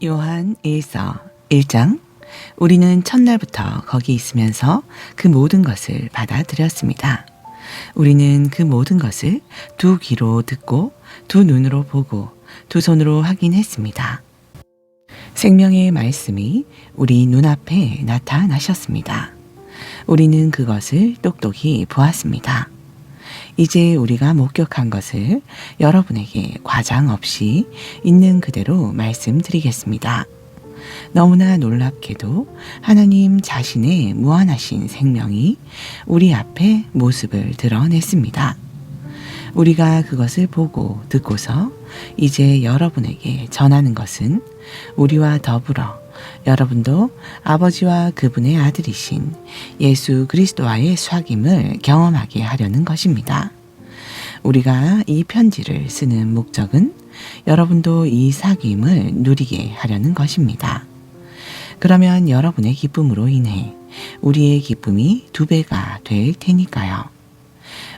요한 1서 1장. 우리는 첫날부터 거기 있으면서 그 모든 것을 받아들였습니다. 우리는 그 모든 것을 두 귀로 듣고 두 눈으로 보고 두 손으로 확인했습니다. 생명의 말씀이 우리 눈앞에 나타나셨습니다. 우리는 그것을 똑똑히 보았습니다. 이제 우리가 목격한 것을 여러분에게 과장 없이 있는 그대로 말씀드리겠습니다. 너무나 놀랍게도 하나님 자신의 무한하신 생명이 우리 앞에 모습을 드러냈습니다. 우리가 그것을 보고 듣고서 이제 여러분에게 전하는 것은 우리와 더불어 여러분도 아버지와 그분의 아들이신 예수 그리스도와의 사귐을 경험하게 하려는 것입니다. 우리가 이 편지를 쓰는 목적은 여러분도 이 사귐을 누리게 하려는 것입니다. 그러면 여러분의 기쁨으로 인해 우리의 기쁨이 2배가 될 테니까요.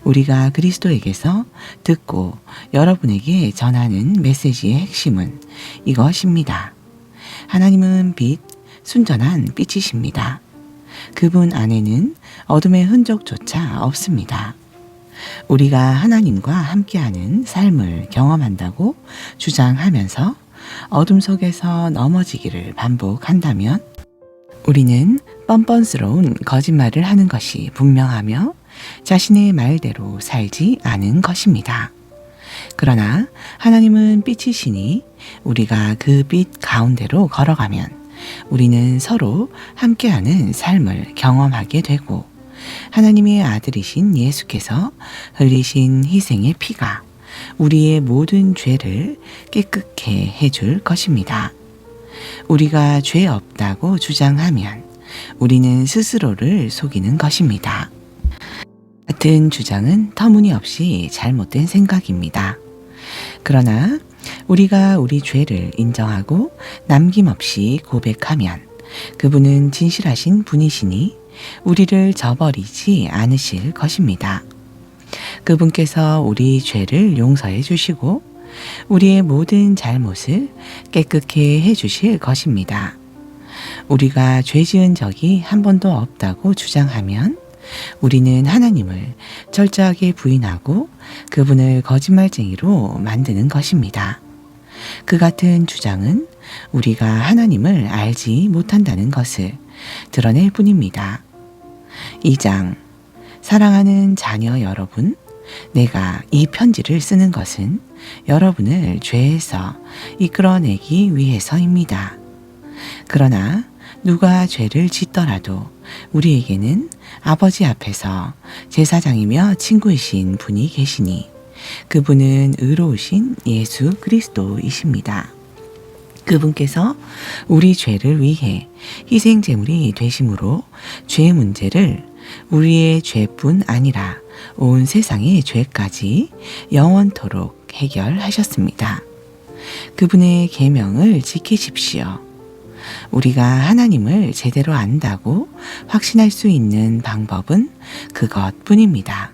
우리가 그리스도에게서 듣고 여러분에게 전하는 메시지의 핵심은 이것입니다. 하나님은 빛, 순전한 빛이십니다. 그분 안에는 어둠의 흔적조차 없습니다. 우리가 하나님과 함께하는 삶을 경험한다고 주장하면서 어둠 속에서 넘어지기를 반복한다면 우리는 뻔뻔스러운 거짓말을 하는 것이 분명하며 자신의 말대로 살지 않은 것입니다. 그러나 하나님은 빛이시니 우리가 그 빛 가운데로 걸어가면 우리는 서로 함께하는 삶을 경험하게 되고 하나님의 아들이신 예수께서 흘리신 희생의 피가 우리의 모든 죄를 깨끗게 해줄 것입니다. 우리가 죄 없다고 주장하면 우리는 스스로를 속이는 것입니다. 같은 주장은 터무니없이 잘못된 생각입니다. 그러나 우리가 우리 죄를 인정하고 남김없이 고백하면 그분은 진실하신 분이시니 우리를 저버리지 않으실 것입니다. 그분께서 우리 죄를 용서해 주시고 우리의 모든 잘못을 깨끗게 해 주실 것입니다. 우리가 죄 지은 적이 한 번도 없다고 주장하면 우리는 하나님을 철저하게 부인하고 그분을 거짓말쟁이로 만드는 것입니다. 그 같은 주장은 우리가 하나님을 알지 못한다는 것을 드러낼 뿐입니다. 2장. 사랑하는 자녀 여러분, 내가 이 편지를 쓰는 것은 여러분을 죄에서 이끌어내기 위해서입니다. 그러나 누가 죄를 짓더라도 우리에게는 아버지 앞에서 제사장이며 친구이신 분이 계시니 그분은 의로우신 예수 그리스도이십니다. 그분께서 우리 죄를 위해 희생제물이 되심으로 죄 문제를 우리의 죄뿐 아니라 온 세상의 죄까지 영원토록 해결하셨습니다. 그분의 계명을 지키십시오. 우리가 하나님을 제대로 안다고 확신할 수 있는 방법은 그것뿐입니다.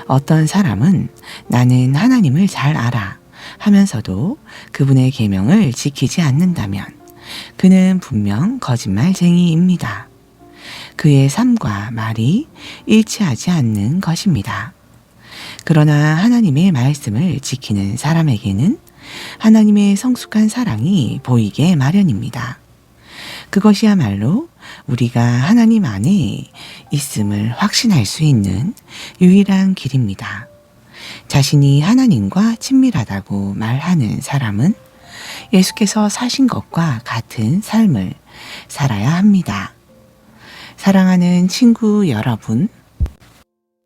어떤 사람은 나는 하나님을 잘 알아 하면서도 그분의 계명을 지키지 않는다면 그는 분명 거짓말쟁이입니다. 그의 삶과 말이 일치하지 않는 것입니다. 그러나 하나님의 말씀을 지키는 사람에게는 하나님의 성숙한 사랑이 보이게 마련입니다. 그것이야말로 우리가 하나님 안에 있음을 확신할 수 있는 유일한 길입니다. 자신이 하나님과 친밀하다고 말하는 사람은 예수께서 사신 것과 같은 삶을 살아야 합니다. 사랑하는 친구 여러분,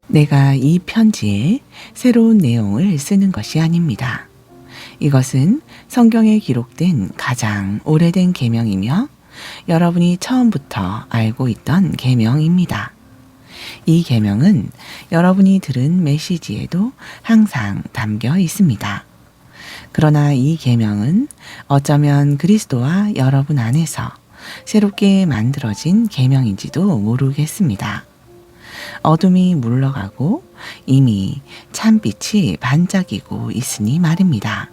내가 이 편지에 새로운 내용을 쓰는 것이 아닙니다. 이것은 성경에 기록된 가장 오래된 계명이며 여러분이 처음부터 알고 있던 계명입니다. 이 계명은 여러분이 들은 메시지에도 항상 담겨 있습니다. 그러나 이 계명은 어쩌면 그리스도와 여러분 안에서 새롭게 만들어진 계명인지도 모르겠습니다. 어둠이 물러가고 이미 참빛이 반짝이고 있으니 말입니다.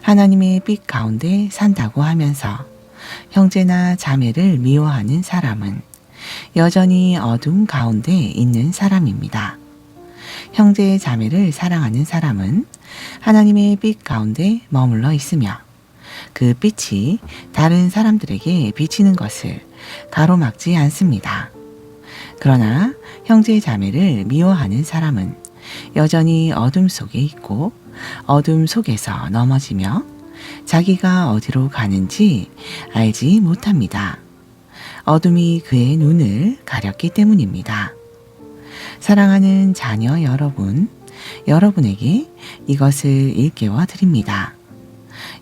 하나님의 빛 가운데 산다고 하면서 형제나 자매를 미워하는 사람은 여전히 어둠 가운데 있는 사람입니다. 형제 자매를 사랑하는 사람은 하나님의 빛 가운데 머물러 있으며 그 빛이 다른 사람들에게 비치는 것을 가로막지 않습니다. 그러나 형제 자매를 미워하는 사람은 여전히 어둠 속에 있고 어둠 속에서 넘어지며 자기가 어디로 가는지 알지 못합니다. 어둠이 그의 눈을 가렸기 때문입니다. 사랑하는 자녀 여러분, 여러분에게 이것을 일깨워 드립니다.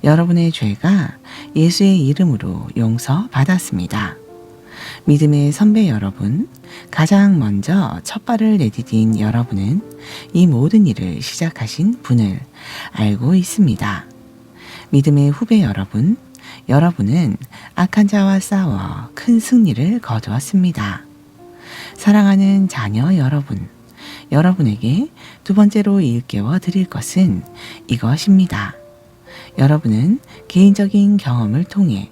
여러분의 죄가 예수의 이름으로 용서받았습니다. 믿음의 선배 여러분, 가장 먼저 첫 발을 내디딘 여러분은 이 모든 일을 시작하신 분을 알고 있습니다. 믿음의 후배 여러분, 여러분은 악한 자와 싸워 큰 승리를 거두었습니다. 사랑하는 자녀 여러분, 여러분에게 두 번째로 일깨워 드릴 것은 이것입니다. 여러분은 개인적인 경험을 통해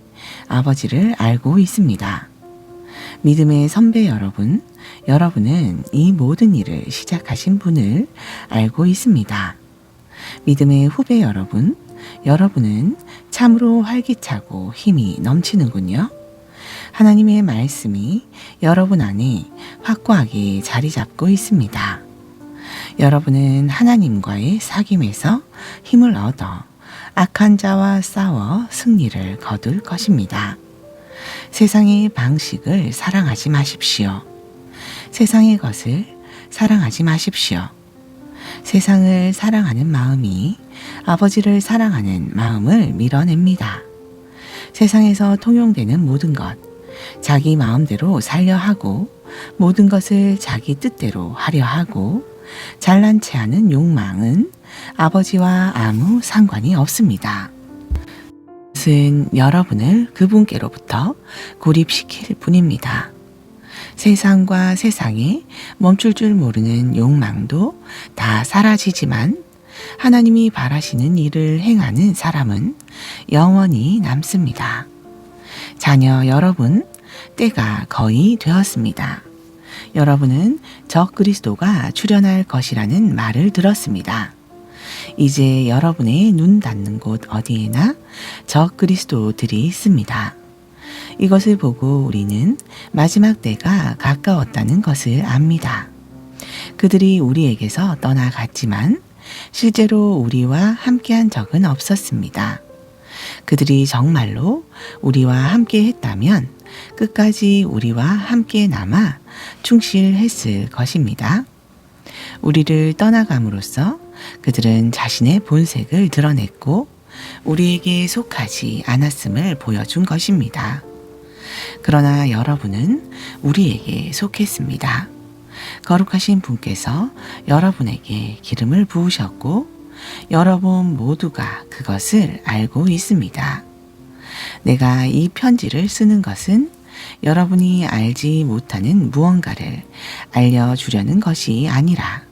아버지를 알고 있습니다. 믿음의 선배 여러분, 여러분은 이 모든 일을 시작하신 분을 알고 있습니다. 믿음의 후배 여러분, 여러분은 참으로 활기차고 힘이 넘치는군요. 하나님의 말씀이 여러분 안에 확고하게 자리 잡고 있습니다. 여러분은 하나님과의 사귐에서 힘을 얻어 악한 자와 싸워 승리를 거둘 것입니다. 세상의 방식을 사랑하지 마십시오. 세상의 것을 사랑하지 마십시오. 세상을 사랑하는 마음이 아버지를 사랑하는 마음을 밀어냅니다. 세상에서 통용되는 모든 것, 자기 마음대로 살려 하고 모든 것을 자기 뜻대로 하려 하고 잘난 체 하는 욕망은 아버지와 아무 상관이 없습니다. 그것은 여러분을 그분께로부터 고립시킬 뿐입니다. 세상과 세상에 멈출 줄 모르는 욕망도 다 사라지지만 하나님이 바라시는 일을 행하는 사람은 영원히 남습니다. 자녀 여러분, 때가 거의 되었습니다. 여러분은 적 그리스도가 출현할 것이라는 말을 들었습니다. 이제 여러분의 눈 닿는 곳 어디에나 적 그리스도들이 있습니다. 이것을 보고 우리는 마지막 때가 가까웠다는 것을 압니다. 그들이 우리에게서 떠나갔지만 실제로 우리와 함께한 적은 없었습니다. 그들이 정말로 우리와 함께 했다면 끝까지 우리와 함께 남아 충실했을 것입니다. 우리를 떠나감으로써 그들은 자신의 본색을 드러냈고 우리에게 속하지 않았음을 보여준 것입니다. 그러나 여러분은 우리에게 속했습니다. 거룩하신 분께서 여러분에게 기름을 부으셨고 여러분 모두가 그것을 알고 있습니다. 내가 이 편지를 쓰는 것은 여러분이 알지 못하는 무언가를 알려주려는 것이 아니라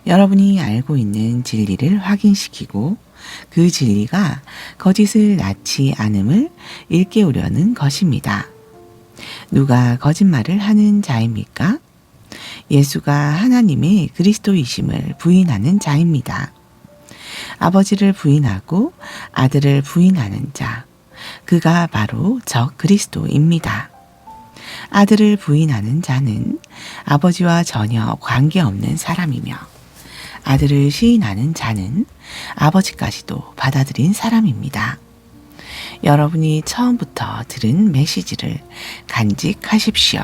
여러분이 알고 있는 진리를 확인시키고 그 진리가 거짓을 낳지 않음을 일깨우려는 것입니다. 누가 거짓말을 하는 자입니까? 예수가 하나님의 그리스도이심을 부인하는 자입니다. 아버지를 부인하고 아들을 부인하는 자, 그가 바로 적 그리스도입니다. 아들을 부인하는 자는 아버지와 전혀 관계없는 사람이며 아들을 시인하는 자는 아버지까지도 받아들인 사람입니다. 여러분이 처음부터 들은 메시지를 간직하십시오.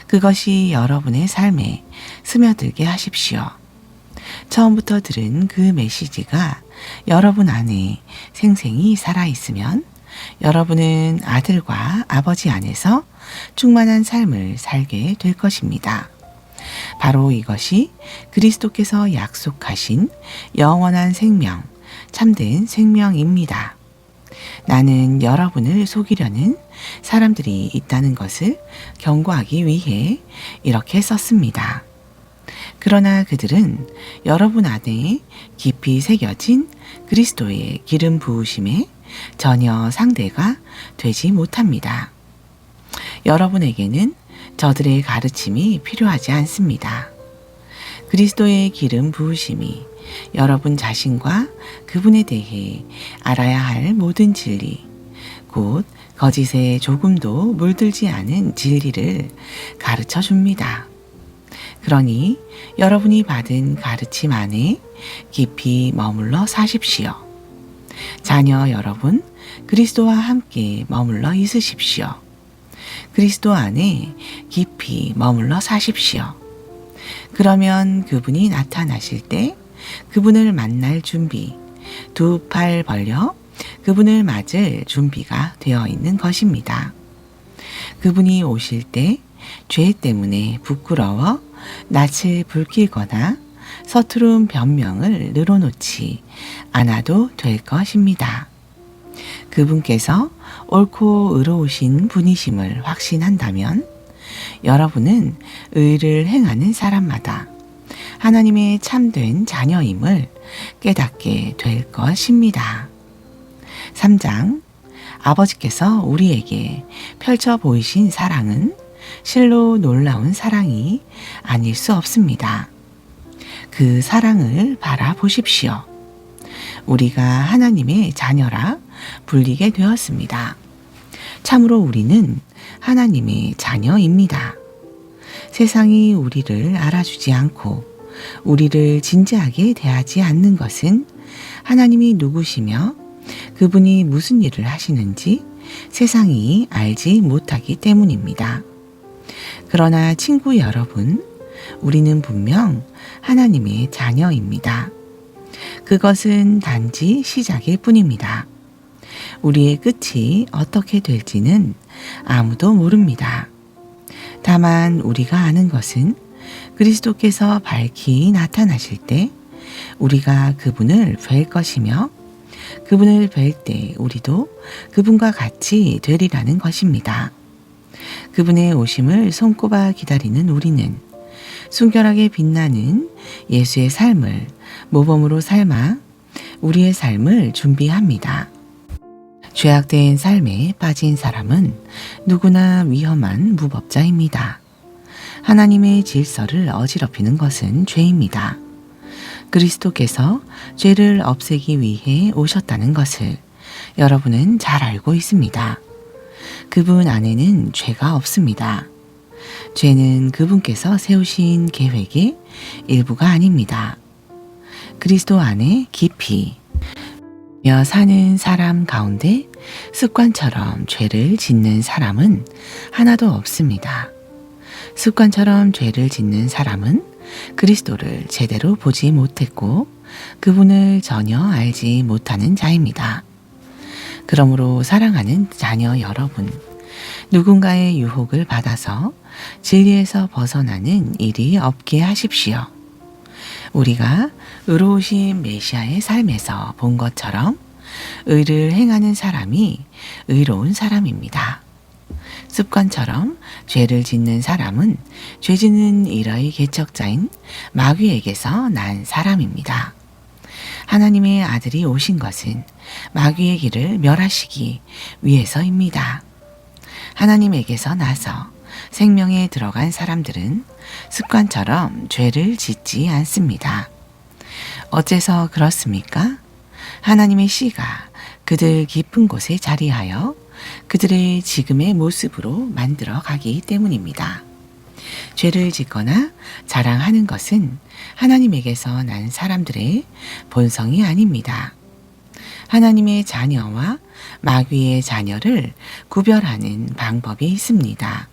그것이 여러분의 삶에 스며들게 하십시오. 처음부터 들은 그 메시지가 여러분 안에 생생히 살아있으면 여러분은 아들과 아버지 안에서 충만한 삶을 살게 될 것입니다. 바로 이것이 그리스도께서 약속하신 영원한 생명, 참된 생명입니다. 나는 여러분을 속이려는 사람들이 있다는 것을 경고하기 위해 이렇게 썼습니다. 그러나 그들은 여러분 안에 깊이 새겨진 그리스도의 기름 부으심에 전혀 상대가 되지 못합니다. 여러분에게는 저들의 가르침이 필요하지 않습니다. 그리스도의 기름 부으심이 여러분 자신과 그분에 대해 알아야 할 모든 진리, 곧 거짓에 조금도 물들지 않은 진리를 가르쳐 줍니다. 그러니 여러분이 받은 가르침 안에 깊이 머물러 사십시오. 자녀 여러분, 그리스도와 함께 머물러 있으십시오. 그리스도 안에 깊이 머물러 사십시오. 그러면 그분이 나타나실 때 그분을 만날 준비, 두 팔 벌려 그분을 맞을 준비가 되어 있는 것입니다. 그분이 오실 때 죄 때문에 부끄러워 낯을 붉히거나 서투른 변명을 늘어놓지 않아도 될 것입니다. 그분께서 옳고 의로우신 분이심을 확신한다면 여러분은 의를 행하는 사람마다 하나님의 참된 자녀임을 깨닫게 될 것입니다. 3장 아버지께서 우리에게 펼쳐 보이신 사랑은 실로 놀라운 사랑이 아닐 수 없습니다. 그 사랑을 바라보십시오. 우리가 하나님의 자녀라 불리게 되었습니다. 참으로 우리는 하나님의 자녀입니다. 세상이 우리를 알아주지 않고 우리를 진지하게 대하지 않는 것은 하나님이 누구시며 그분이 무슨 일을 하시는지 세상이 알지 못하기 때문입니다. 그러나 친구 여러분, 우리는 분명 하나님의 자녀입니다. 그것은 단지 시작일 뿐입니다. 우리의 끝이 어떻게 될지는 아무도 모릅니다. 다만 우리가 아는 것은 그리스도께서 밝히 나타나실 때 우리가 그분을 뵐 것이며 그분을 뵐 때 우리도 그분과 같이 되리라는 것입니다. 그분의 오심을 손꼽아 기다리는 우리는 순결하게 빛나는 예수의 삶을 모범으로 삶아 우리의 삶을 준비합니다. 죄악된 삶에 빠진 사람은 누구나 위험한 무법자입니다. 하나님의 질서를 어지럽히는 것은 죄입니다. 그리스도께서 죄를 없애기 위해 오셨다는 것을 여러분은 잘 알고 있습니다. 그분 안에는 죄가 없습니다. 죄는 그분께서 세우신 계획의 일부가 아닙니다. 그리스도 안에 깊이 사는 사람 가운데 습관처럼 죄를 짓는 사람은 하나도 없습니다. 습관처럼 죄를 짓는 사람은 그리스도를 제대로 보지 못했고 그분을 전혀 알지 못하는 자입니다. 그러므로 사랑하는 자녀 여러분, 누군가의 유혹을 받아서 진리에서 벗어나는 일이 없게 하십시오. 우리가 의로우신 메시아의 삶에서 본 것처럼 의를 행하는 사람이 의로운 사람입니다. 습관처럼 죄를 짓는 사람은 죄짓는 일의 개척자인 마귀에게서 난 사람입니다. 하나님의 아들이 오신 것은 마귀의 길을 멸하시기 위해서입니다. 하나님에게서 나서 생명에 들어간 사람들은 습관처럼 죄를 짓지 않습니다. 어째서 그렇습니까? 하나님의 씨가 그들 깊은 곳에 자리하여 그들의 지금의 모습으로 만들어 가기 때문입니다. 죄를 짓거나 자랑하는 것은 하나님에게서 난 사람들의 본성이 아닙니다. 하나님의 자녀와 마귀의 자녀를 구별하는 방법이 있습니다.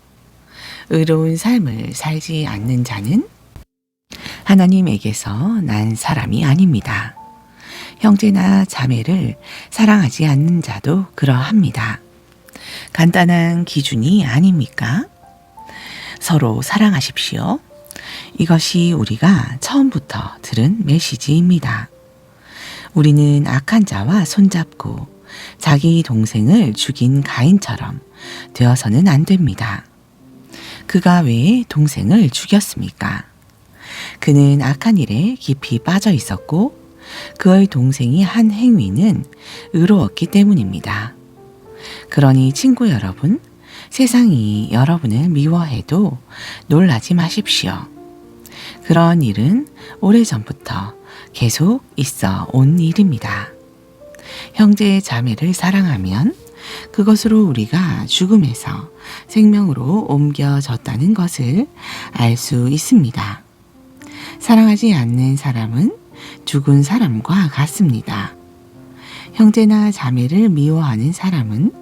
의로운 삶을 살지 않는 자는 하나님에게서 난 사람이 아닙니다. 형제나 자매를 사랑하지 않는 자도 그러합니다. 간단한 기준이 아닙니까? 서로 사랑하십시오. 이것이 우리가 처음부터 들은 메시지입니다. 우리는 악한 자와 손잡고 자기 동생을 죽인 가인처럼 되어서는 안 됩니다. 그가 왜 동생을 죽였습니까? 그는 악한 일에 깊이 빠져 있었고 그의 동생이 한 행위는 의로웠기 때문입니다. 그러니 친구 여러분, 세상이 여러분을 미워해도 놀라지 마십시오. 그런 일은 오래전부터 계속 있어 온 일입니다. 형제 자매를 사랑하면 그것으로 우리가 죽음에서 생명으로 옮겨졌다는 것을 알 수 있습니다. 사랑하지 않는 사람은 죽은 사람과 같습니다. 형제나 자매를 미워하는 사람은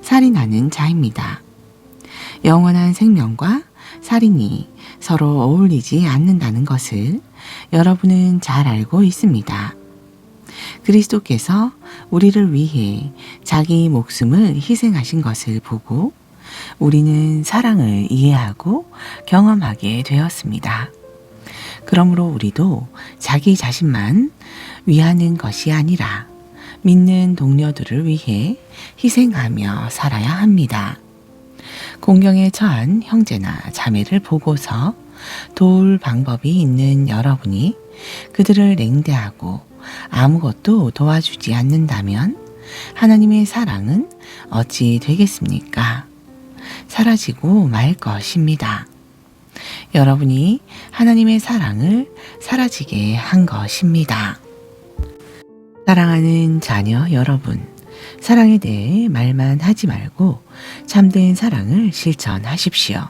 살인하는 자입니다. 영원한 생명과 살인이 서로 어울리지 않는다는 것을 여러분은 잘 알고 있습니다. 그리스도께서 우리를 위해 자기 목숨을 희생하신 것을 보고 우리는 사랑을 이해하고 경험하게 되었습니다. 그러므로 우리도 자기 자신만 위하는 것이 아니라 믿는 동료들을 위해 희생하며 살아야 합니다. 공경에 처한 형제나 자매를 보고서 도울 방법이 있는 여러분이 그들을 냉대하고 아무것도 도와주지 않는다면 하나님의 사랑은 어찌 되겠습니까? 사라지고 말 것입니다. 여러분이 하나님의 사랑을 사라지게 한 것입니다. 사랑하는 자녀 여러분, 사랑에 대해 말만 하지 말고 참된 사랑을 실천하십시오.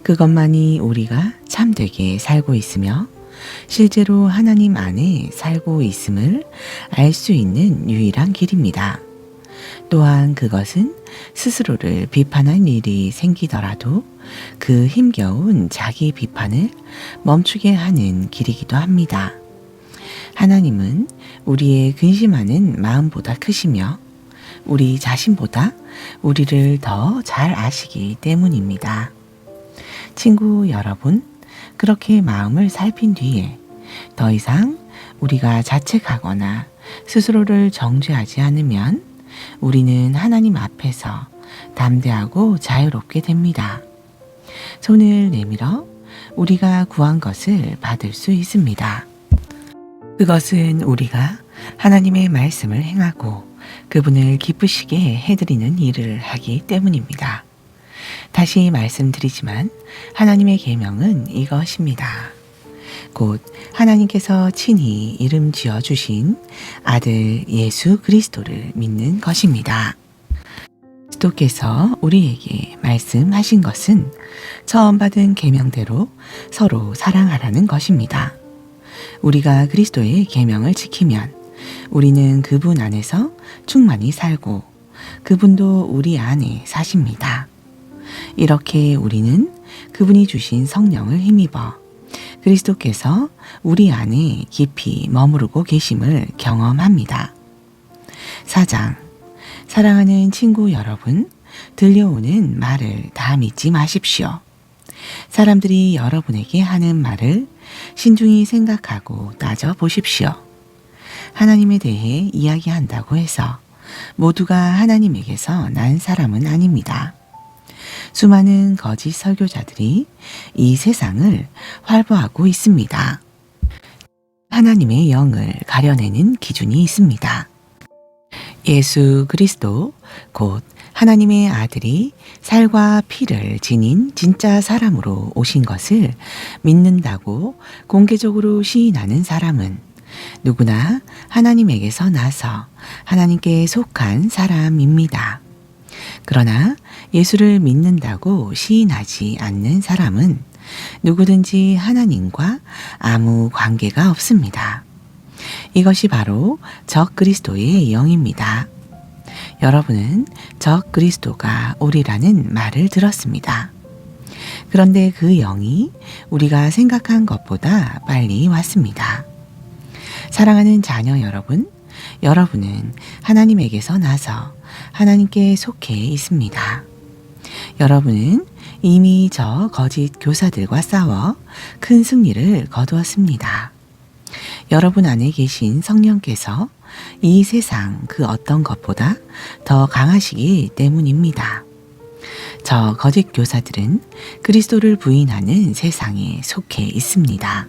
그것만이 우리가 참되게 살고 있으며 실제로 하나님 안에 살고 있음을 알 수 있는 유일한 길입니다. 또한 그것은 스스로를 비판할 일이 생기더라도 그 힘겨운 자기 비판을 멈추게 하는 길이기도 합니다. 하나님은 우리의 근심하는 마음보다 크시며 우리 자신보다 우리를 더 잘 아시기 때문입니다. 친구 여러분, 그렇게 마음을 살핀 뒤에 더 이상 우리가 자책하거나 스스로를 정죄하지 않으면 우리는 하나님 앞에서 담대하고 자유롭게 됩니다. 손을 내밀어 우리가 구한 것을 받을 수 있습니다. 그것은 우리가 하나님의 말씀을 행하고 그분을 기쁘시게 해드리는 일을 하기 때문입니다. 다시 말씀드리지만 하나님의 계명은 이것입니다. 곧 하나님께서 친히 이름 지어주신 아들 예수 그리스도를 믿는 것입니다. 그리스도께서 우리에게 말씀하신 것은 처음 받은 계명대로 서로 사랑하라는 것입니다. 우리가 그리스도의 계명을 지키면 우리는 그분 안에서 충만히 살고 그분도 우리 안에 사십니다. 이렇게 우리는 그분이 주신 성령을 힘입어 그리스도께서 우리 안에 깊이 머무르고 계심을 경험합니다. 4장. 사랑하는 친구 여러분, 들려오는 말을 다 믿지 마십시오. 사람들이 여러분에게 하는 말을 신중히 생각하고 따져보십시오. 하나님에 대해 이야기한다고 해서 모두가 하나님에게서 난 사람은 아닙니다. 수많은 거짓 설교자들이 이 세상을 활보하고 있습니다. 하나님의 영을 가려내는 기준이 있습니다. 예수 그리스도, 곧 하나님의 아들이 살과 피를 지닌 진짜 사람으로 오신 것을 믿는다고 공개적으로 시인하는 사람은 누구나 하나님에게서 나서 하나님께 속한 사람입니다. 그러나 예수를 믿는다고 시인하지 않는 사람은 누구든지 하나님과 아무 관계가 없습니다. 이것이 바로 적 그리스도의 영입니다. 여러분은 적 그리스도가 오리라는 말을 들었습니다. 그런데 그 영이 우리가 생각한 것보다 빨리 왔습니다. 사랑하는 자녀 여러분, 여러분은 하나님에게서 나서 하나님께 속해 있습니다. 여러분은 이미 저 거짓 교사들과 싸워 큰 승리를 거두었습니다. 여러분 안에 계신 성령께서 이 세상 그 어떤 것보다 더 강하시기 때문입니다. 저 거짓 교사들은 그리스도를 부인하는 세상에 속해 있습니다.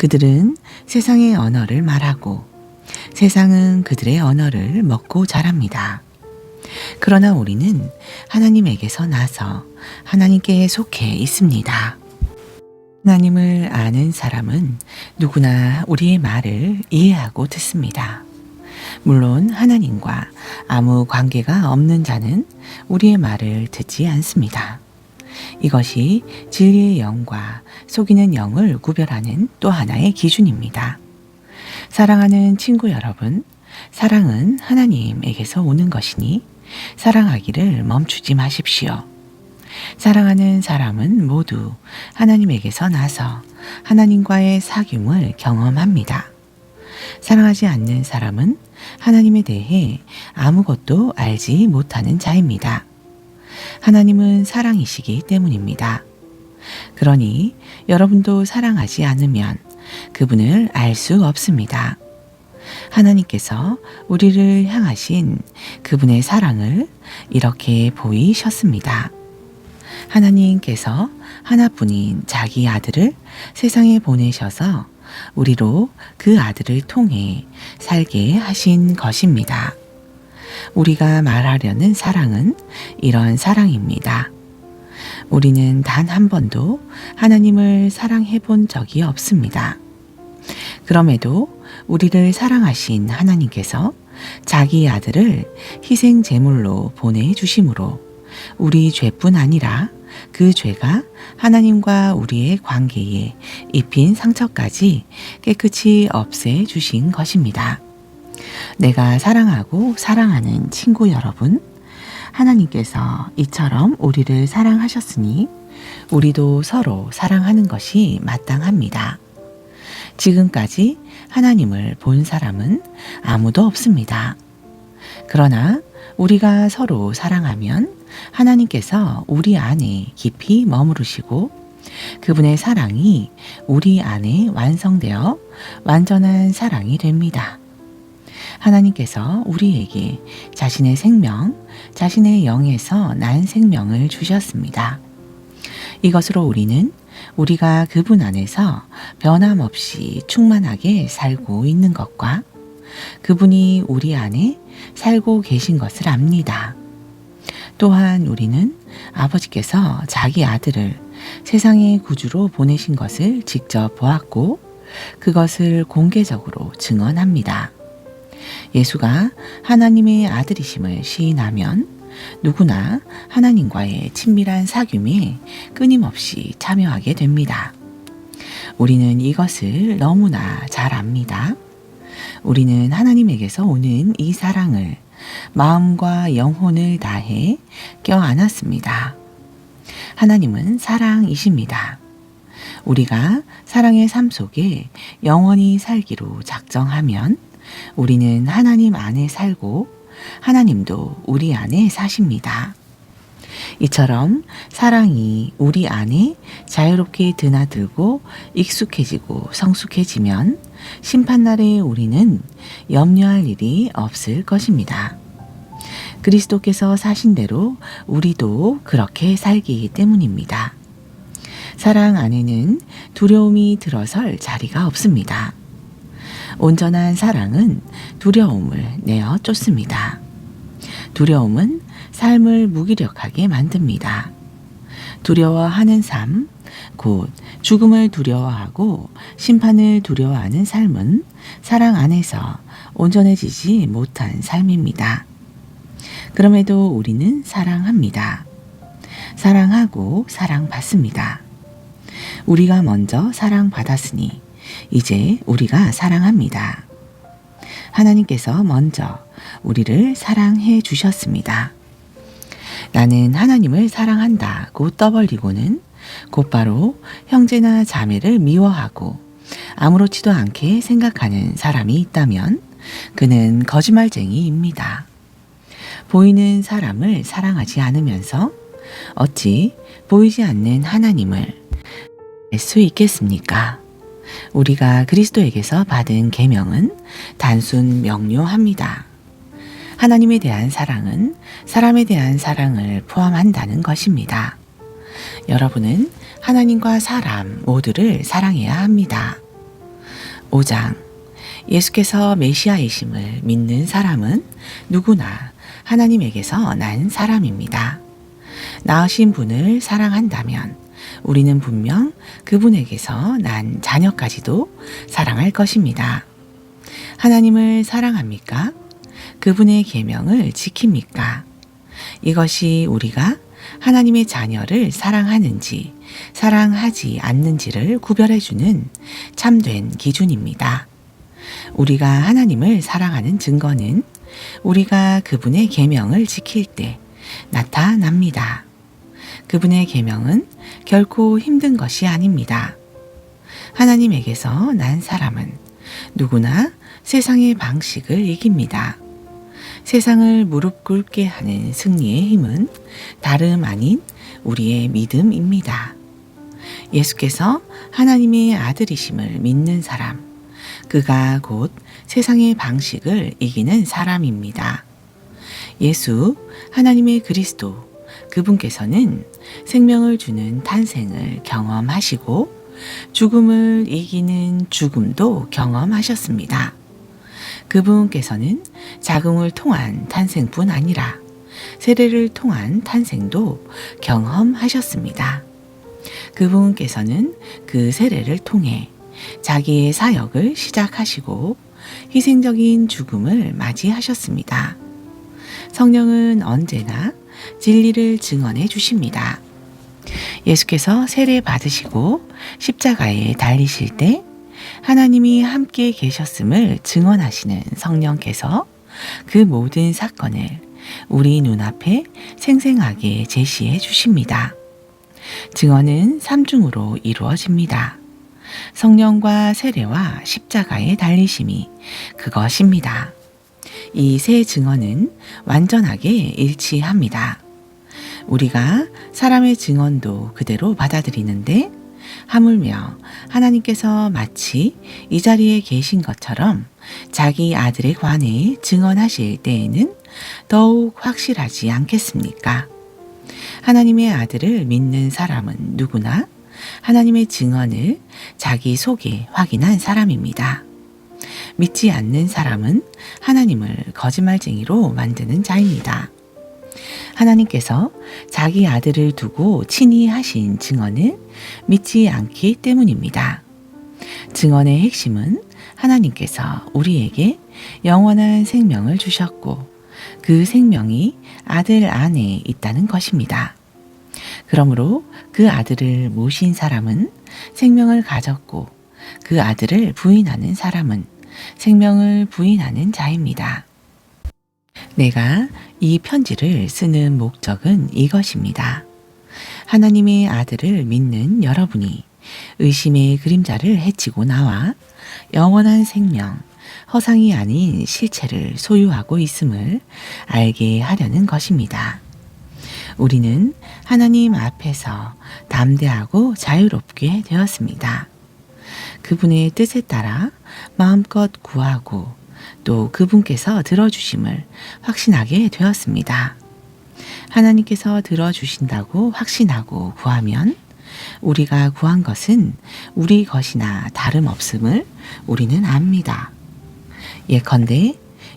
그들은 세상의 언어를 말하고 세상은 그들의 언어를 먹고 자랍니다. 그러나 우리는 하나님에게서 나서 하나님께 속해 있습니다. 하나님을 아는 사람은 누구나 우리의 말을 이해하고 듣습니다. 물론 하나님과 아무 관계가 없는 자는 우리의 말을 듣지 않습니다. 이것이 진리의 영과 속이는 영을 구별하는 또 하나의 기준입니다. 사랑하는 친구 여러분, 사랑은 하나님에게서 오는 것이니 사랑하기를 멈추지 마십시오. 사랑하는 사람은 모두 하나님에게서 나서 하나님과의 사귐을 경험합니다. 사랑하지 않는 사람은 하나님에 대해 아무것도 알지 못하는 자입니다. 하나님은 사랑이시기 때문입니다. 그러니 여러분도 사랑하지 않으면 그분을 알 수 없습니다. 하나님께서 우리를 향하신 그분의 사랑을 이렇게 보이셨습니다. 하나님께서 하나뿐인 자기 아들을 세상에 보내셔서 우리로 그 아들을 통해 살게 하신 것입니다. 우리가 말하려는 사랑은 이런 사랑입니다. 우리는 단 한 번도 하나님을 사랑해 본 적이 없습니다. 그럼에도 우리를 사랑하신 하나님께서 자기 아들을 희생 제물로 보내주심으로 우리 죄뿐 아니라 그 죄가 하나님과 우리의 관계에 입힌 상처까지 깨끗이 없애 주신 것입니다. 내가 사랑하고 사랑하는 친구 여러분, 하나님께서 이처럼 우리를 사랑하셨으니 우리도 서로 사랑하는 것이 마땅합니다. 지금까지 하나님을 본 사람은 아무도 없습니다. 그러나 우리가 서로 사랑하면 하나님께서 우리 안에 깊이 머무르시고 그분의 사랑이 우리 안에 완성되어 완전한 사랑이 됩니다. 하나님께서 우리에게 자신의 생명, 자신의 영에서 난 생명을 주셨습니다. 이것으로 우리는 우리가 그분 안에서 변함없이 충만하게 살고 있는 것과 그분이 우리 안에 살고 계신 것을 압니다. 또한 우리는 아버지께서 자기 아들을 세상의 구주로 보내신 것을 직접 보았고 그것을 공개적으로 증언합니다. 예수가 하나님의 아들이심을 시인하면 누구나 하나님과의 친밀한 사귐에 끊임없이 참여하게 됩니다. 우리는 이것을 너무나 잘 압니다. 우리는 하나님에게서 오는 이 사랑을 마음과 영혼을 다해 껴안았습니다. 하나님은 사랑이십니다. 우리가 사랑의 삶 속에 영원히 살기로 작정하면 우리는 하나님 안에 살고 하나님도 우리 안에 사십니다. 이처럼 사랑이 우리 안에 자유롭게 드나들고 익숙해지고 성숙해지면 심판날에 우리는 염려할 일이 없을 것입니다. 그리스도께서 사신 대로 우리도 그렇게 살기 때문입니다. 사랑 안에는 두려움이 들어설 자리가 없습니다. 온전한 사랑은 두려움을 내어 쫓습니다. 두려움은 삶을 무기력하게 만듭니다. 두려워하는 삶, 곧 죽음을 두려워하고 심판을 두려워하는 삶은 사랑 안에서 온전해지지 못한 삶입니다. 그럼에도 우리는 사랑합니다. 사랑하고 사랑받습니다. 우리가 먼저 사랑받았으니 이제 우리가 사랑합니다. 하나님께서 먼저 우리를 사랑해 주셨습니다. 나는 하나님을 사랑한다고 떠벌리고는 곧바로 형제나 자매를 미워하고 아무렇지도 않게 생각하는 사람이 있다면 그는 거짓말쟁이입니다. 보이는 사람을 사랑하지 않으면서 어찌 보이지 않는 하나님을 알 수 있겠습니까? 우리가 그리스도에게서 받은 계명은 단순 명료합니다. 하나님에 대한 사랑은 사람에 대한 사랑을 포함한다는 것입니다. 여러분은 하나님과 사람 모두를 사랑해야 합니다. 5장. 예수께서 메시아이심을 믿는 사람은 누구나 하나님에게서 난 사람입니다. 낳으신 분을 사랑한다면 우리는 분명 그분에게서 난 자녀까지도 사랑할 것입니다. 하나님을 사랑합니까? 그분의 계명을 지킵니까? 이것이 우리가 하나님의 자녀를 사랑하는지 사랑하지 않는지를 구별해주는 참된 기준입니다. 우리가 하나님을 사랑하는 증거는 우리가 그분의 계명을 지킬 때 나타납니다. 그분의 계명은 결코 힘든 것이 아닙니다. 하나님에게서 난 사람은 누구나 세상의 방식을 이깁니다. 세상을 무릎 꿇게 하는 승리의 힘은 다름 아닌 우리의 믿음입니다. 예수께서 하나님의 아들이심을 믿는 사람, 그가 곧 세상의 방식을 이기는 사람입니다. 예수, 하나님의 그리스도, 그분께서는 생명을 주는 탄생을 경험하시고 죽음을 이기는 죽음도 경험하셨습니다. 그분께서는 자궁을 통한 탄생뿐 아니라 세례를 통한 탄생도 경험하셨습니다. 그분께서는 그 세례를 통해 자기의 사역을 시작하시고 희생적인 죽음을 맞이하셨습니다. 성령은 언제나 진리를 증언해 주십니다. 예수께서 세례 받으시고 십자가에 달리실 때 하나님이 함께 계셨음을 증언하시는 성령께서 그 모든 사건을 우리 눈앞에 생생하게 제시해 주십니다. 증언은 삼중으로 이루어집니다. 성령과 세례와 십자가의 달리심이 그것입니다. 이 세 증언은 완전하게 일치합니다. 우리가 사람의 증언도 그대로 받아들이는데 하물며 하나님께서 마치 이 자리에 계신 것처럼 자기 아들에 관해 증언하실 때에는 더욱 확실하지 않겠습니까? 하나님의 아들을 믿는 사람은 누구나 하나님의 증언을 자기 속에 확인한 사람입니다. 믿지 않는 사람은 하나님을 거짓말쟁이로 만드는 자입니다. 하나님께서 자기 아들을 두고 친히 하신 증언을 믿지 않기 때문입니다. 증언의 핵심은 하나님께서 우리에게 영원한 생명을 주셨고 그 생명이 아들 안에 있다는 것입니다. 그러므로 그 아들을 모신 사람은 생명을 가졌고 그 아들을 부인하는 사람은 생명을 부인하는 자입니다. 내가 이 편지를 쓰는 목적은 이것입니다. 하나님의 아들을 믿는 여러분이 의심의 그림자를 헤치고 나와 영원한 생명, 허상이 아닌 실체를 소유하고 있음을 알게 하려는 것입니다. 우리는 하나님 앞에서 담대하고 자유롭게 되었습니다. 그분의 뜻에 따라 마음껏 구하고 또 그분께서 들어주심을 확신하게 되었습니다. 하나님께서 들어주신다고 확신하고 구하면 우리가 구한 것은 우리 것이나 다름없음을 우리는 압니다. 예컨대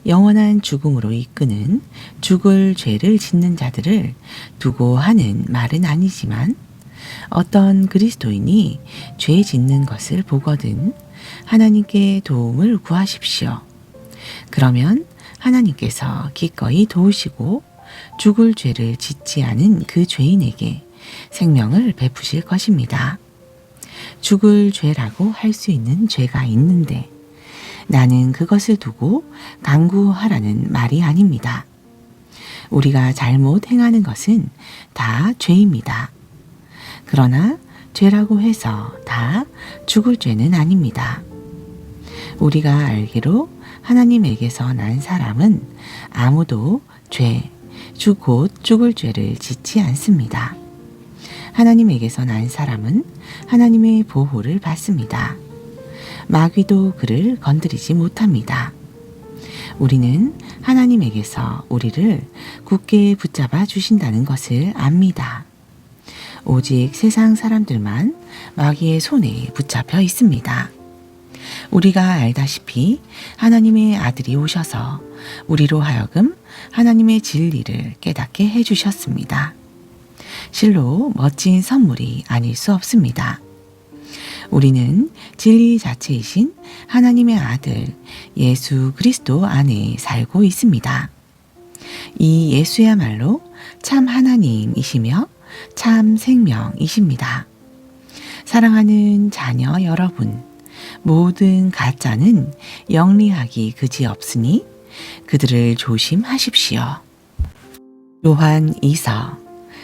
영원한 죽음으로 이끄는 죽을 죄를 짓는 자들을 두고 하는 말은 아니지만 어떤 그리스도인이 죄 짓는 것을 보거든 하나님께 도움을 구하십시오. 그러면 하나님께서 기꺼이 도우시고 죽을 죄를 짓지 않은 그 죄인에게 생명을 베푸실 것입니다. 죽을 죄라고 할 수 있는 죄가 있는데 나는 그것을 두고 강구하라는 말이 아닙니다. 우리가 잘못 행하는 것은 다 죄입니다. 그러나 죄라고 해서 다 죽을 죄는 아닙니다. 우리가 알기로 하나님에게서 난 사람은 아무도 곧 죽을 죄를 짓지 않습니다. 하나님에게서 난 사람은 하나님의 보호를 받습니다. 마귀도 그를 건드리지 못합니다. 우리는 하나님에게서 우리를 굳게 붙잡아 주신다는 것을 압니다. 오직 세상 사람들만 마귀의 손에 붙잡혀 있습니다. 우리가 알다시피 하나님의 아들이 오셔서 우리로 하여금 하나님의 진리를 깨닫게 해주셨습니다. 실로 멋진 선물이 아닐 수 없습니다. 우리는 진리 자체이신 하나님의 아들 예수 그리스도 안에 살고 있습니다. 이 예수야말로 참 하나님이시며 참 생명이십니다. 사랑하는 자녀 여러분, 모든 가짜는 영리하기 그지없으니 그들을 조심하십시오. 요한 2서.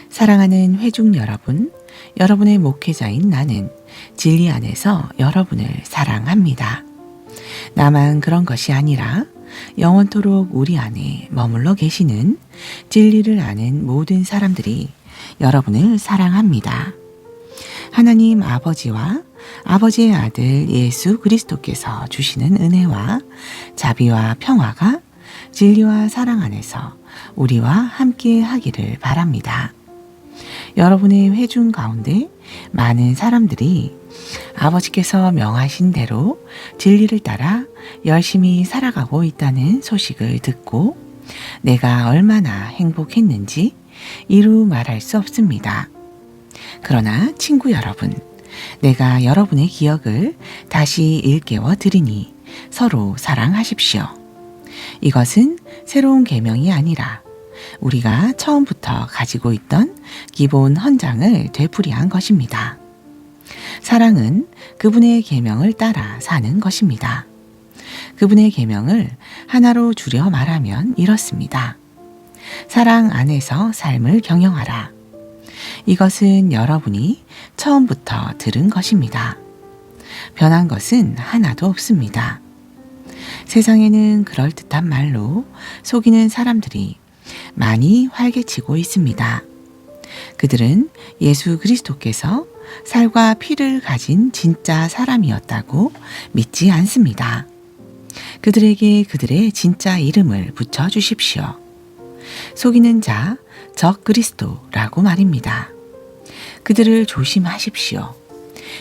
사랑하는 회중 여러분, 여러분의 목회자인 나는 진리 안에서 여러분을 사랑합니다. 나만 그런 것이 아니라 영원토록 우리 안에 머물러 계시는 진리를 아는 모든 사람들이 여러분을 사랑합니다. 하나님 아버지와 아버지의 아들 예수 그리스도께서 주시는 은혜와 자비와 평화가 진리와 사랑 안에서 우리와 함께 하기를 바랍니다. 여러분의 회중 가운데 많은 사람들이 아버지께서 명하신 대로 진리를 따라 열심히 살아가고 있다는 소식을 듣고 내가 얼마나 행복했는지 이루 말할 수 없습니다. 그러나 친구 여러분, 내가 여러분의 기억을 다시 일깨워 드리니 서로 사랑하십시오. 이것은 새로운 계명이 아니라 우리가 처음부터 가지고 있던 기본 헌장을 되풀이한 것입니다. 사랑은 그분의 계명을 따라 사는 것입니다. 그분의 계명을 하나로 줄여 말하면 이렇습니다. 사랑 안에서 삶을 경영하라. 이것은 여러분이 처음부터 들은 것입니다. 변한 것은 하나도 없습니다. 세상에는 그럴듯한 말로 속이는 사람들이 많이 활개치고 있습니다. 그들은 예수 그리스도께서 살과 피를 가진 진짜 사람이었다고 믿지 않습니다. 그들에게 그들의 진짜 이름을 붙여 주십시오. 속이는 자, 적 그리스도라고 말입니다. 그들을 조심하십시오.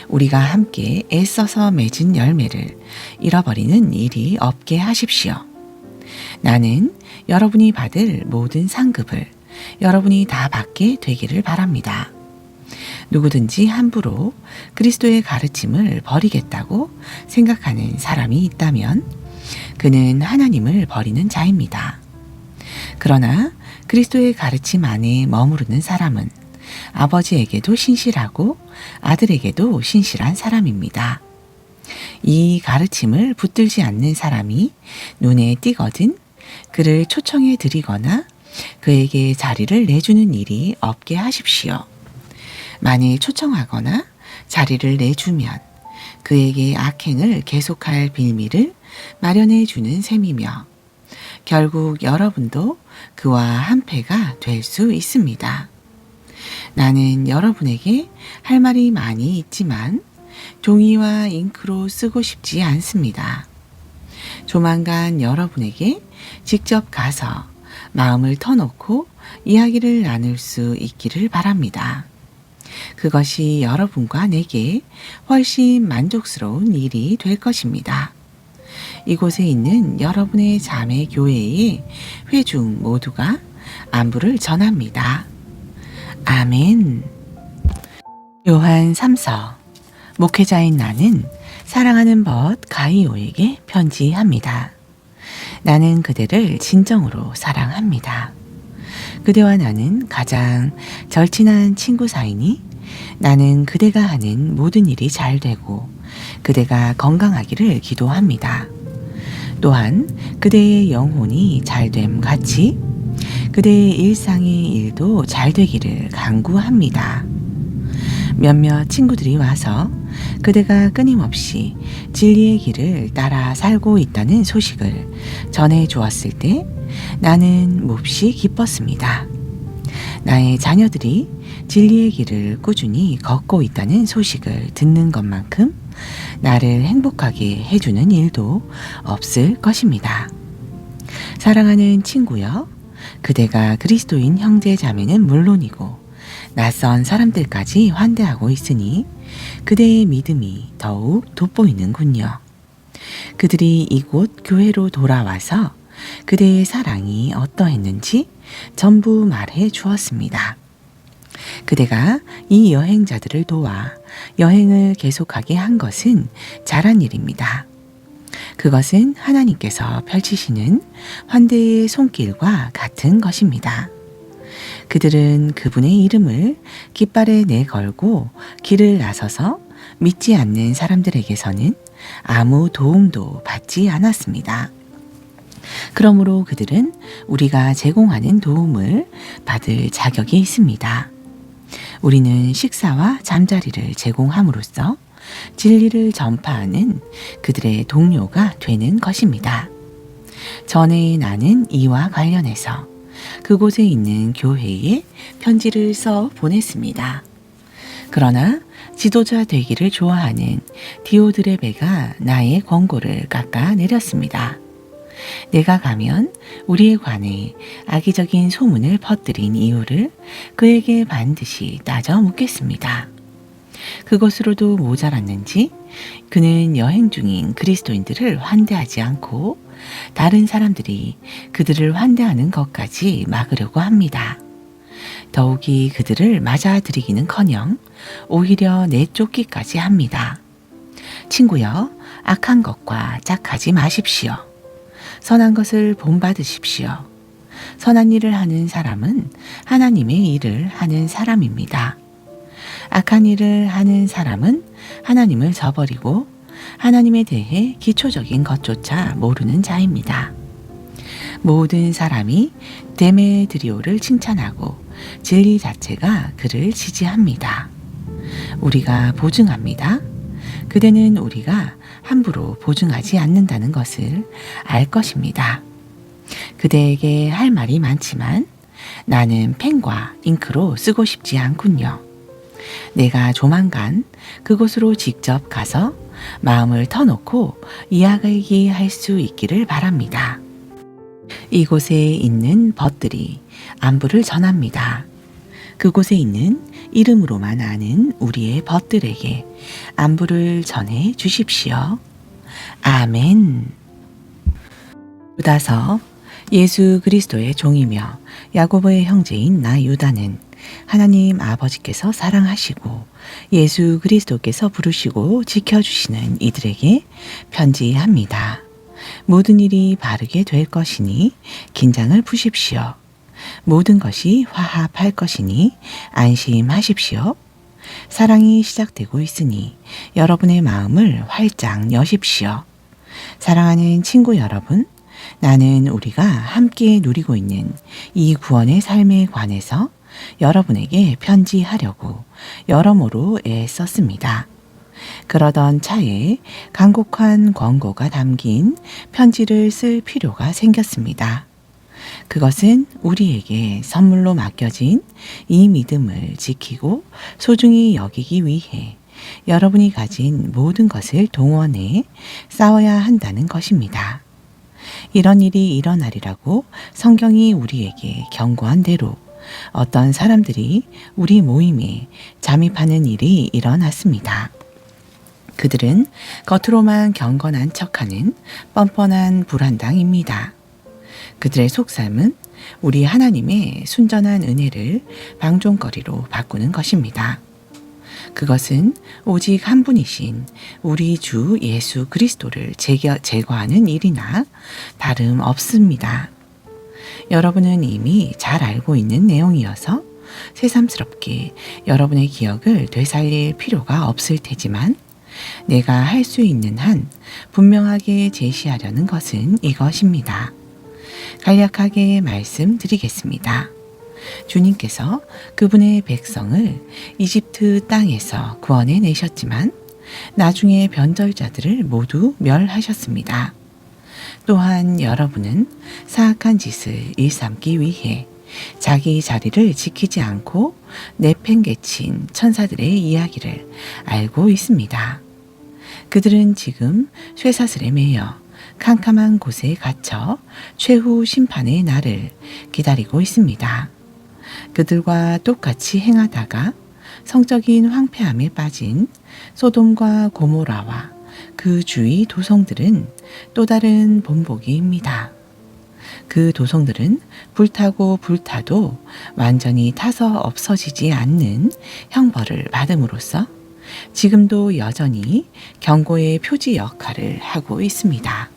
우리가 함께 애써서 맺은 열매를 잃어버리는 일이 없게 하십시오. 나는 여러분이 받을 모든 상급을 여러분이 다 받게 되기를 바랍니다. 누구든지 함부로 그리스도의 가르침을 버리겠다고 생각하는 사람이 있다면 그는 하나님을 버리는 자입니다. 그러나 그리스도의 가르침 안에 머무르는 사람은 아버지에게도 신실하고 아들에게도 신실한 사람입니다. 이 가르침을 붙들지 않는 사람이 눈에 띄거든 그를 초청해 드리거나 그에게 자리를 내주는 일이 없게 하십시오. 만일 초청하거나 자리를 내주면 그에게 악행을 계속할 빌미를 마련해 주는 셈이며 결국 여러분도 그와 한패가 될 수 있습니다. 나는 여러분에게 할 말이 많이 있지만 종이와 잉크로 쓰고 싶지 않습니다. 조만간 여러분에게 직접 가서 마음을 터놓고 이야기를 나눌 수 있기를 바랍니다. 그것이 여러분과 내게 훨씬 만족스러운 일이 될 것입니다. 이곳에 있는 여러분의 자매 교회의 회중 모두가 안부를 전합니다. 아멘. 요한 3서. 목회자인 나는 사랑하는 벗 가이오에게 편지합니다. 나는 그대를 진정으로 사랑합니다. 그대와 나는 가장 절친한 친구 사이니 나는 그대가 하는 모든 일이 잘 되고 그대가 건강하기를 기도합니다. 또한 그대의 영혼이 잘됨 같이 그대의 일상의 일도 잘 되기를 간구합니다. 몇몇 친구들이 와서 그대가 끊임없이 진리의 길을 따라 살고 있다는 소식을 전해 주었을 때 나는 몹시 기뻤습니다. 나의 자녀들이 진리의 길을 꾸준히 걷고 있다는 소식을 듣는 것만큼 나를 행복하게 해주는 일도 없을 것입니다. 사랑하는 친구여, 그대가 그리스도인 형제 자매는 물론이고 낯선 사람들까지 환대하고 있으니 그대의 믿음이 더욱 돋보이는군요. 그들이 이곳 교회로 돌아와서 그대의 사랑이 어떠했는지 전부 말해 주었습니다. 그대가 이 여행자들을 도와 여행을 계속하게 한 것은 잘한 일입니다. 그것은 하나님께서 펼치시는 환대의 손길과 같은 것입니다. 그들은 그분의 이름을 깃발에 내걸고 길을 나서서 믿지 않는 사람들에게서는 아무 도움도 받지 않았습니다. 그러므로 그들은 우리가 제공하는 도움을 받을 자격이 있습니다. 우리는 식사와 잠자리를 제공함으로써 진리를 전파하는 그들의 동료가 되는 것입니다. 전에 나는 이와 관련해서 그곳에 있는 교회에 편지를 써 보냈습니다. 그러나 지도자 되기를 좋아하는 디오드레베가 나의 권고를 깎아내렸습니다. 내가 가면 우리에 관해 악의적인 소문을 퍼뜨린 이유를 그에게 반드시 따져 묻겠습니다. 그것으로도 모자랐는지 그는 여행 중인 그리스도인들을 환대하지 않고 다른 사람들이 그들을 환대하는 것까지 막으려고 합니다. 더욱이 그들을 맞아들이기는커녕 오히려 내쫓기까지 합니다. 친구여, 악한 것과 짝하지 마십시오. 선한 것을 본받으십시오. 선한 일을 하는 사람은 하나님의 일을 하는 사람입니다. 악한 일을 하는 사람은 하나님을 저버리고 하나님에 대해 기초적인 것조차 모르는 자입니다. 모든 사람이 데메드리오를 칭찬하고 진리 자체가 그를 지지합니다. 우리가 보증합니다. 그대는 우리가 함부로 보증하지 않는다는 것을 알 것입니다. 그대에게 할 말이 많지만 나는 펜과 잉크로 쓰고 싶지 않군요. 내가 조만간 그곳으로 직접 가서 마음을 터놓고 이야기할 수 있기를 바랍니다. 이곳에 있는 벗들이 안부를 전합니다. 그곳에 있는 이름으로만 아는 우리의 벗들에게 안부를 전해 주십시오. 아멘. 유다서 예수 그리스도의 종이며 야고보의 형제인 나 유다는 하나님 아버지께서 사랑하시고 예수 그리스도께서 부르시고 지켜주시는 이들에게 편지합니다. 모든 일이 바르게 될 것이니 긴장을 푸십시오. 모든 것이 화합할 것이니 안심하십시오. 사랑이 시작되고 있으니 여러분의 마음을 활짝 여십시오. 사랑하는 친구 여러분, 나는 우리가 함께 누리고 있는 이 구원의 삶에 관해서 여러분에게 편지하려고 여러모로 애썼습니다. 그러던 차에 간곡한 권고가 담긴 편지를 쓸 필요가 생겼습니다. 그것은 우리에게 선물로 맡겨진 이 믿음을 지키고 소중히 여기기 위해 여러분이 가진 모든 것을 동원해 싸워야 한다는 것입니다. 이런 일이 일어나리라고 성경이 우리에게 경고한 대로 어떤 사람들이 우리 모임에 잠입하는 일이 일어났습니다. 그들은 겉으로만 경건한 척하는 뻔뻔한 불한당입니다. 그들의 속셈은 우리 하나님의 순전한 은혜를 방종거리로 바꾸는 것입니다. 그것은 오직 한 분이신 우리 주 예수 그리스도를 제거하는 일이나 다름없습니다. 여러분은 이미 잘 알고 있는 내용이어서 새삼스럽게 여러분의 기억을 되살릴 필요가 없을 테지만 내가 할 수 있는 한 분명하게 제시하려는 것은 이것입니다. 간략하게 말씀드리겠습니다. 주님께서 그분의 백성을 이집트 땅에서 구원해 내셨지만 나중에 변절자들을 모두 멸하셨습니다. 또한 여러분은 사악한 짓을 일삼기 위해 자기 자리를 지키지 않고 내팽개친 천사들의 이야기를 알고 있습니다. 그들은 지금 쇠사슬에 매여 캄캄한 곳에 갇혀 최후 심판의 날을 기다리고 있습니다. 그들과 똑같이 행하다가 성적인 황폐함에 빠진 소돔과 고모라와 그 주위 도성들은 또 다른 본보기입니다. 그 도성들은 불타고 불타도 완전히 타서 없어지지 않는 형벌을 받음으로써 지금도 여전히 경고의 표지 역할을 하고 있습니다.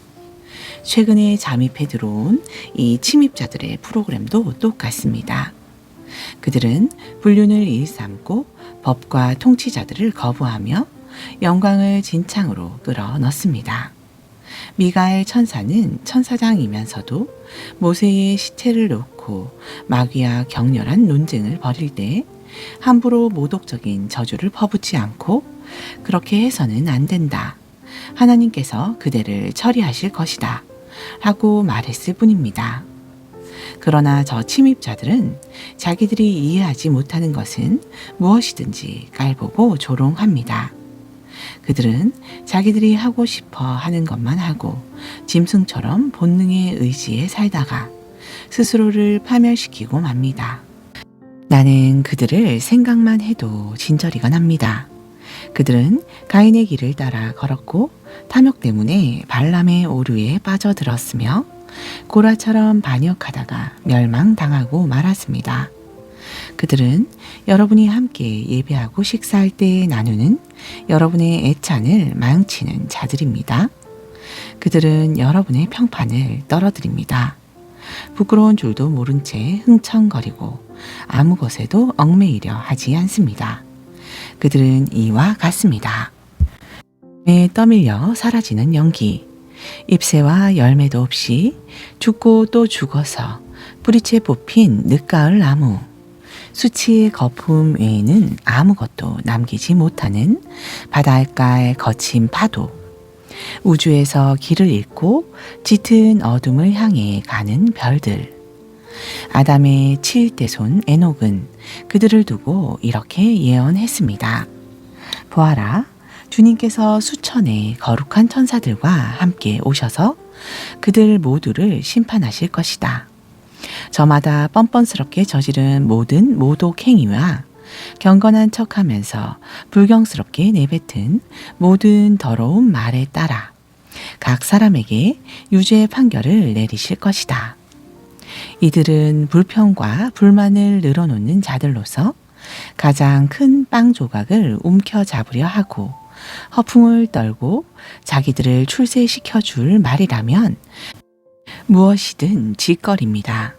최근에 잠입해 들어온 이 침입자들의 프로그램도 똑같습니다. 그들은 불륜을 일삼고 법과 통치자들을 거부하며 영광을 진창으로 끌어넣습니다. 미가엘 천사는 천사장이면서도 모세의 시체를 놓고 마귀와 격렬한 논쟁을 벌일 때 함부로 모독적인 저주를 퍼붓지 않고 그렇게 해서는 안 된다. 하나님께서 그대를 처리하실 것이다. 라고 말했을 뿐입니다. 그러나 저 침입자들은 자기들이 이해하지 못하는 것은 무엇이든지 깔보고 조롱합니다. 그들은 자기들이 하고 싶어 하는 것만 하고 짐승처럼 본능의 의지에 살다가 스스로를 파멸시키고 맙니다. 나는 그들을 생각만 해도 진저리가 납니다. 그들은 가인의 길을 따라 걸었고 탐욕 때문에 발람의 오류에 빠져들었으며 고라처럼 반역하다가 멸망당하고 말았습니다. 그들은 여러분이 함께 예배하고 식사할 때 나누는 여러분의 애찬을 망치는 자들입니다. 그들은 여러분의 평판을 떨어뜨립니다. 부끄러운 줄도 모른 채 흥청거리고 아무 것에도 얽매이려 하지 않습니다. 그들은 이와 같습니다. 에 떠밀려 사라지는 연기, 잎새와 열매도 없이 죽고 또 죽어서 뿌리채 뽑힌 늦가을 나무, 수치의 거품 외에는 아무것도 남기지 못하는 바닷가의 거친 파도, 우주에서 길을 잃고 짙은 어둠을 향해 가는 별들. 아담의 7대 손 에녹은 그들을 두고 이렇게 예언했습니다. 보아라, 주님께서 수천의 거룩한 천사들과 함께 오셔서 그들 모두를 심판하실 것이다. 저마다 뻔뻔스럽게 저지른 모든 모독 행위와 경건한 척하면서 불경스럽게 내뱉은 모든 더러운 말에 따라 각 사람에게 유죄의 판결을 내리실 것이다. 이들은 불평과 불만을 늘어놓는 자들로서 가장 큰 빵 조각을 움켜잡으려 하고 허풍을 떨고 자기들을 출세시켜 줄 말이라면 무엇이든 짓거립니다.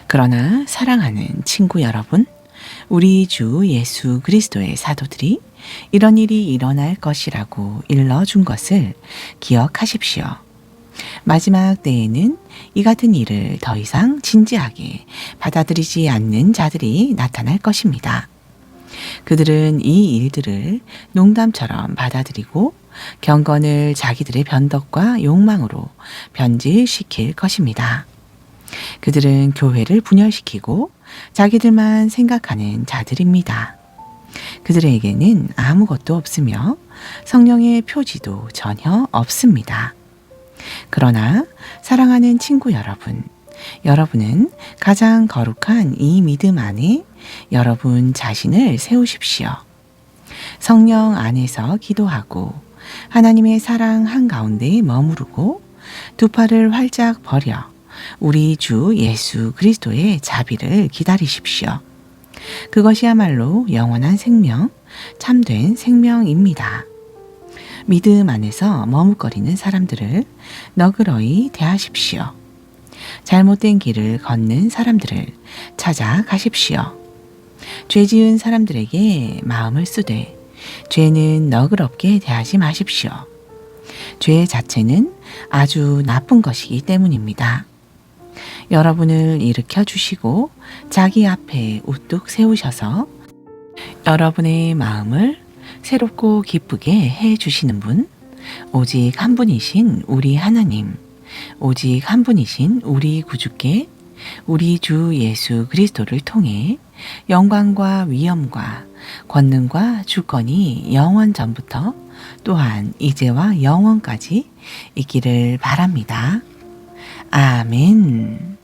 그러나 사랑하는 친구 여러분, 우리 주 예수 그리스도의 사도들이 이런 일이 일어날 것이라고 일러준 것을 기억하십시오. 마지막 때에는 이 같은 일을 더 이상 진지하게 받아들이지 않는 자들이 나타날 것입니다. 그들은 이 일들을 농담처럼 받아들이고 경건을 자기들의 변덕과 욕망으로 변질시킬 것입니다. 그들은 교회를 분열시키고 자기들만 생각하는 자들입니다. 그들에게는 아무것도 없으며 성령의 표지도 전혀 없습니다. 그러나 사랑하는 친구 여러분, 여러분은 가장 거룩한 이 믿음 안에 여러분 자신을 세우십시오. 성령 안에서 기도하고 하나님의 사랑 한가운데 머무르고 두 팔을 활짝 벌여 우리 주 예수 그리스도의 자비를 기다리십시오. 그것이야말로 영원한 생명, 참된 생명입니다. 믿음 안에서 머뭇거리는 사람들을 너그러이 대하십시오. 잘못된 길을 걷는 사람들을 찾아가십시오. 죄 지은 사람들에게 마음을 쓰되 죄는 너그럽게 대하지 마십시오. 죄 자체는 아주 나쁜 것이기 때문입니다. 여러분을 일으켜 주시고 자기 앞에 우뚝 세우셔서 여러분의 마음을 새롭고 기쁘게 해 주시는 분, 오직 한 분이신 우리 하나님, 오직 한 분이신 우리 구주께 우리 주 예수 그리스도를 통해 영광과 위엄과 권능과 주권이 영원 전부터 또한 이제와 영원까지 있기를 바랍니다. 아멘.